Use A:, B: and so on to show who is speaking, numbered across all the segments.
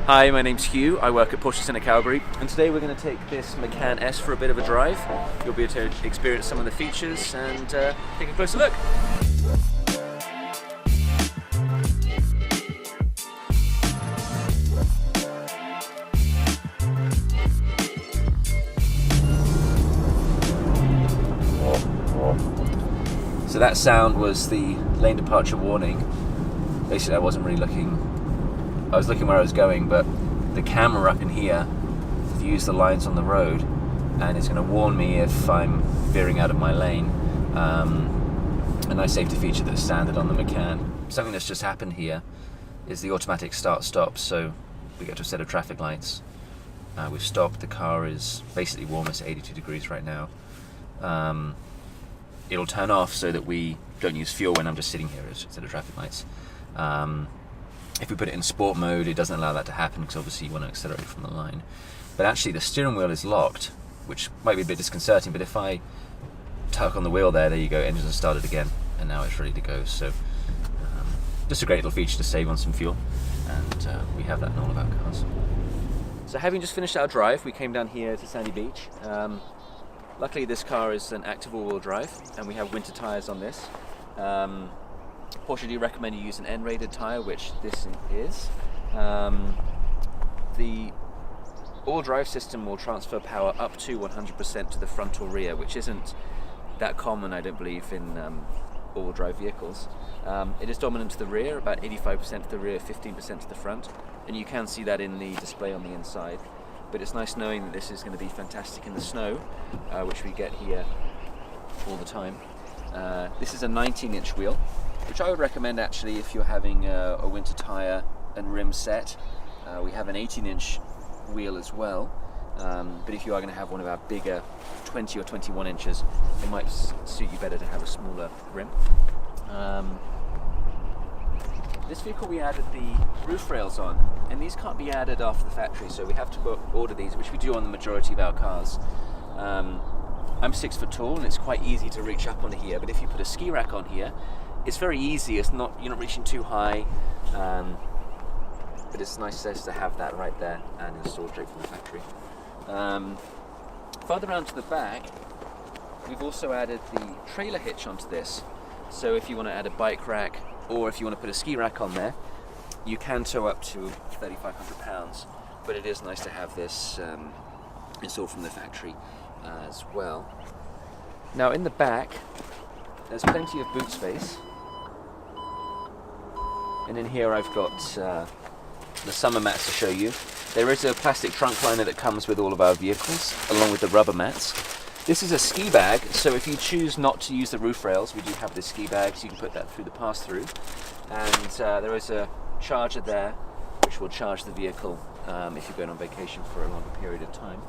A: Hi, my name's Hugh. I work at Porsche Centre Calgary, and today we're going to take this Macan S for a bit of a drive. You'll be able to experience some of the features and take a closer look. So that sound was the lane departure warning. Basically, I wasn't really looking. I was looking where I was going, but the camera up in here views the lines on the road, and it's going to warn me if I'm veering out of my lane. A nice safety feature that's standard on the Macan. Something that's just happened here is the automatic start-stop. So we get to a set of traffic lights. We've stopped. The car is basically warm. It's 82 degrees right now. It'll turn off so that we don't use fuel when I'm just sitting here at a set of traffic lights. If we put it in sport mode, it doesn't allow that to happen because obviously you want to accelerate from the line. But actually the steering wheel is locked, which might be a bit disconcerting, but if I tuck on the wheel there you go, engines have started again, and now it's ready to go. So just a great little feature to save on some fuel, and we have that in all of our cars. So having just finished our drive, we came down here to Sandy Beach. Luckily this car is an active all-wheel drive, and we have winter tyres on this. Porsche do recommend you use an N-rated tyre, which this is. The all drive system will transfer power up to 100% to the front or rear, which isn't that common, I don't believe, in all drive vehicles. It is dominant to the rear, about 85% to the rear, 15% to the front, and you can see that in the display on the inside. But it's nice knowing that this is going to be fantastic in the snow, which we get here all the time. This is a 19-inch wheel, which I would recommend actually if you're having a winter tyre and rim set. We have an 18-inch wheel as well, but if you are going to have one of our bigger 20 or 21 inches, it might suit you better to have a smaller rim. This vehicle we added the roof rails on, and these can't be added after the factory, so we have to order these, which we do on the majority of our cars. I'm 6 foot tall, and it's quite easy to reach up onto here, but if you put a ski rack on here, it's very easy. You're not reaching too high, but it's nice to have that right there and installed straight from the factory. Further around to the back, we've also added the trailer hitch onto this. So if you want to add a bike rack, or if you want to put a ski rack on there, you can tow up to 3,500 pounds, but it is nice to have this installed from the factory as well. Now in the back, there's plenty of boot space. And in here I've got the summer mats to show you. There is a plastic trunk liner that comes with all of our vehicles, along with the rubber mats. This is a ski bag, so if you choose not to use the roof rails, we do have this ski bag, so you can put that through the pass-through. And there is a charger there, which will charge the vehicle if you're going on vacation for a longer period of time.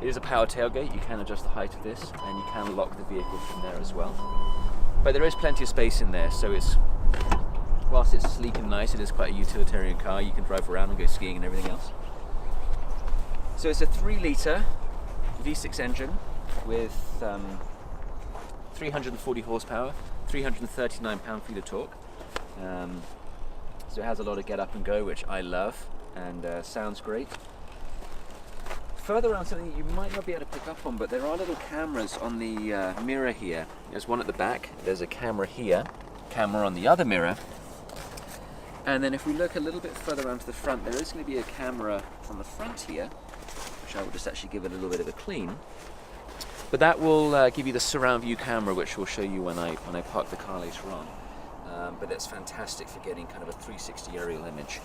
A: It is a power tailgate. You can adjust the height of this, and you can lock the vehicle from there as well. But there is plenty of space in there, so whilst it's sleek and nice, it is quite a utilitarian car. You can drive around and go skiing and everything else. So it's a 3-litre V6 engine with 340 horsepower, 339 pound-feet of torque. So it has a lot of get up and go, which I love, and sounds great. Further around, something you might not be able to pick up on, but there are little cameras on the mirror here. There's one at the back, there's a camera here, camera on the other mirror, and then if we look a little bit further around to the front, there is going to be a camera on the front here, which I will just actually give it a little bit of a clean. But that will give you the surround view camera, which will show you when I park the car later on. But it's fantastic for getting kind of a 360 aerial image.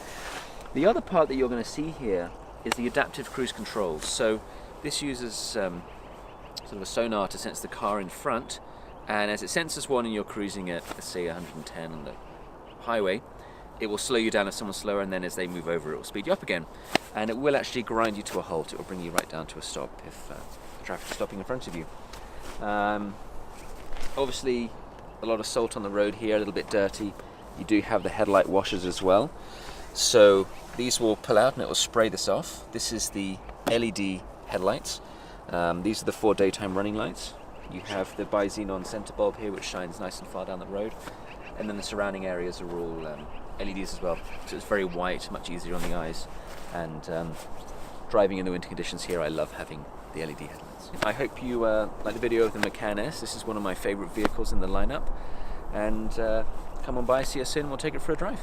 A: The other part that you're going to see here is the adaptive cruise controls. So this uses sort of a sonar to sense the car in front, and as it senses one and you're cruising at, let's say, 110 on the highway, it will slow you down if someone's slower, and then as they move over, it will speed you up again. And it will actually grind you to a halt. It will bring you right down to a stop if the traffic is stopping in front of you. Obviously, a lot of salt on the road here, a little bit dirty. You do have the headlight washers as well. So these will pull out and it will spray this off. This is the LED headlights. These are the 4 daytime running lights. You have the bi-xenon center bulb here, which shines nice and far down the road. And then the surrounding areas are all LEDs as well, so it's very white, much easier on the eyes, and driving in the winter conditions here, I love having the LED headlights. I hope you like the video of the Macan S. This is one of my favourite vehicles in the lineup, and come on by, see us soon, we'll take it for a drive.